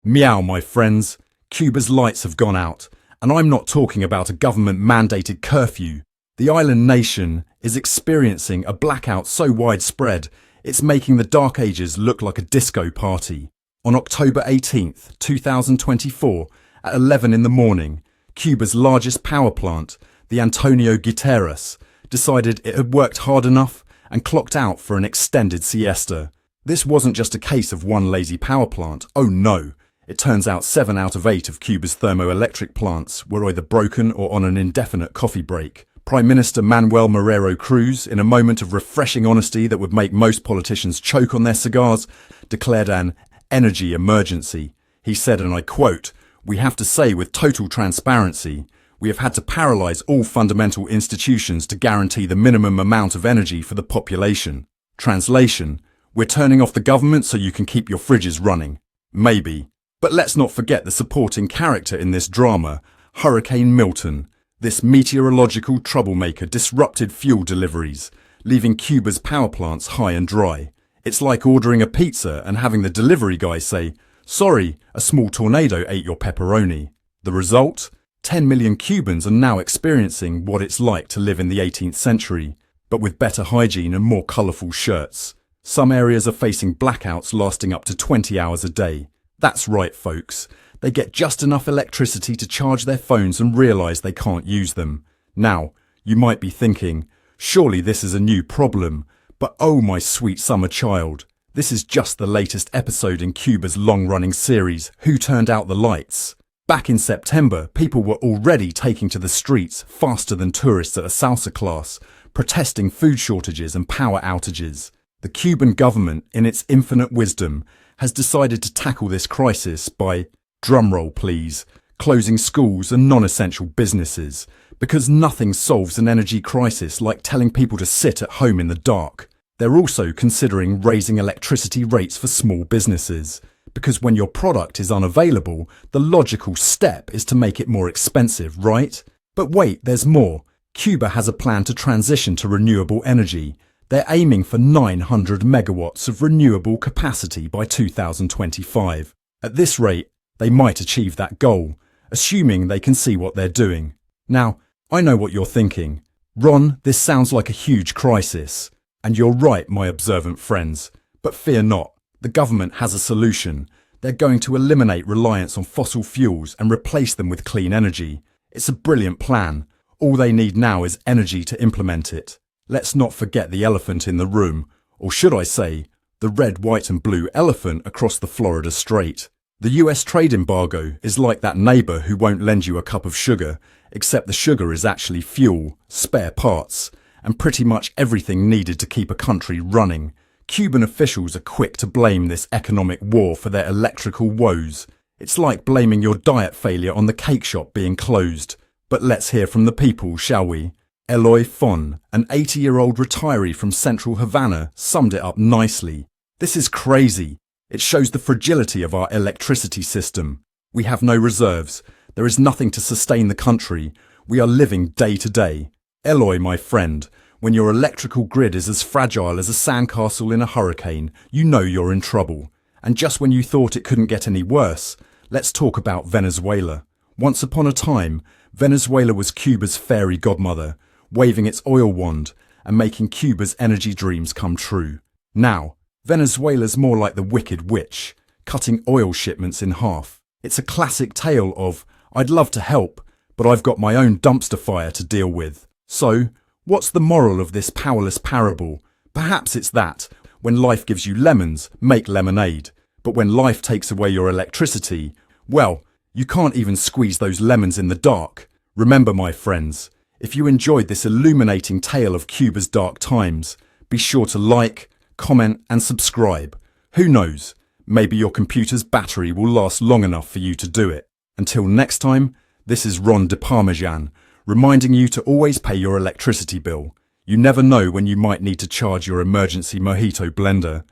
Meow, my friends. Cuba's lights have gone out, and I'm not talking about a government-mandated curfew. The island nation is experiencing a blackout so widespread, it's making the Dark Ages look like a disco party. On October 18th, 2024, at 11 in the morning, Cuba's largest power plant, the Antonio Guiteras, decided it had worked hard enough and clocked out for an extended siesta. This wasn't just a case of one lazy power plant, oh no. It turns out 7 out of 8 of Cuba's thermoelectric plants were either broken or on an indefinite coffee break. Prime Minister Manuel Marrero Cruz, in a moment of refreshing honesty that would make most politicians choke on their cigars, declared an energy emergency. He said, and I quote, "We have to say with total transparency, we have had to paralyze all fundamental institutions to guarantee the minimum amount of energy for the population." Translation, we're turning off the government so you can keep your fridges running. Maybe. But let's not forget the supporting character in this drama, Hurricane Milton. This meteorological troublemaker disrupted fuel deliveries, leaving Cuba's power plants high and dry. It's like ordering a pizza and having the delivery guy say, "Sorry, a small tornado ate your pepperoni." The result? 10 million Cubans are now experiencing what it's like to live in the 18th century, but with better hygiene and more colourful shirts. Some areas are facing blackouts lasting up to 20 hours a day. That's right, folks. They get just enough electricity to charge their phones and realise they can't use them. Now, you might be thinking, surely this is a new problem. But oh my sweet summer child, this is just the latest episode in Cuba's long-running series, Who Turned Out the Lights? Back in September, people were already taking to the streets faster than tourists at a salsa class, protesting food shortages and power outages. The Cuban government, in its infinite wisdom, has decided to tackle this crisis by, drumroll please, closing schools and non-essential businesses, because nothing solves an energy crisis like telling people to sit at home in the dark. They're also considering raising electricity rates for small businesses, because when your product is unavailable, the logical step is to make it more expensive, right? But wait, there's more. Cuba has a plan to transition to renewable energy. They're aiming for 900 megawatts of renewable capacity by 2025. At this rate, they might achieve that goal, assuming they can see what they're doing. Now, I know what you're thinking. Ron, this sounds like a huge crisis. And you're right, my observant friends. But fear not, the government has a solution. They're going to eliminate reliance on fossil fuels and replace them with clean energy. It's a brilliant plan. All they need now is energy to implement it. Let's not forget the elephant in the room, or should I say, the red, white and blue elephant across the Florida Strait. The US trade embargo is like that neighbour who won't lend you a cup of sugar, except the sugar is actually fuel, spare parts, and pretty much everything needed to keep a country running. Cuban officials are quick to blame this economic war for their electrical woes. It's like blaming your diet failure on the cake shop being closed. But let's hear from the people, shall we? Eloy Fon, an 80-year-old retiree from central Havana, summed it up nicely. This is crazy. It shows the fragility of our electricity system. We have no reserves. There is nothing to sustain the country. We are living day to day. Eloy, my friend, when your electrical grid is as fragile as a sandcastle in a hurricane, you know you're in trouble. And just when you thought it couldn't get any worse, let's talk about Venezuela. Once upon a time, Venezuela was Cuba's fairy godmother, waving its oil wand and making Cuba's energy dreams come true. Now, Venezuela's more like the Wicked Witch, cutting oil shipments in half. It's a classic tale of, I'd love to help, but I've got my own dumpster fire to deal with. So, what's the moral of this powerless parable? Perhaps it's that, when life gives you lemons, make lemonade. But when life takes away your electricity, well, you can't even squeeze those lemons in the dark. Remember, my friends, if you enjoyed this illuminating tale of Cuba's dark times, be sure to like, comment and subscribe. Who knows, maybe your computer's battery will last long enough for you to do it. Until next time, this is Ron de Parmesan, reminding you to always pay your electricity bill. You never know when you might need to charge your emergency mojito blender.